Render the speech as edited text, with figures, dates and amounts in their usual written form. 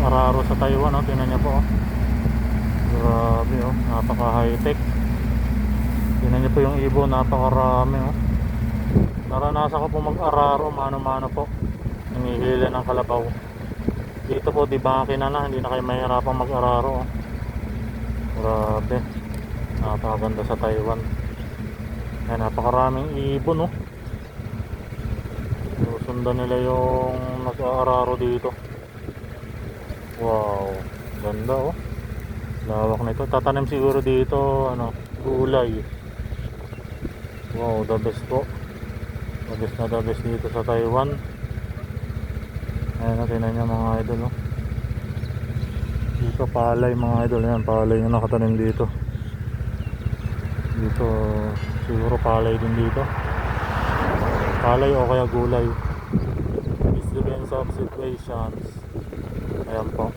araro sa Taiwan, oh. Tingnan niyo po, oh. Grabe, oh. Napaka high tech. Tingnan niyo po yung ibon, napakarami, oh. Naranasan ko po mag-araro, mano-mano po. Hinihila ng kalabaw. Dito po, di makina na, hindi na kayo mahirapang mag-araro, oh. Grabe. Napakaganda sa Taiwan. Ayan, napakaraming ibon, oh. Sundan nila yung nag-aararo dito. Wow, ganda, oh. Lawak nito. Tatanim siguro dito ano, gulay. Wow, the best po. The best na the best dito sa Taiwan. Ayan, natin na mga idol, oh. Dito palay mga idol. Ayan, palay yung nakatanim dito. Dito siguro palay din dito. Palay o kaya gulay. It depends on situations. Ayan po.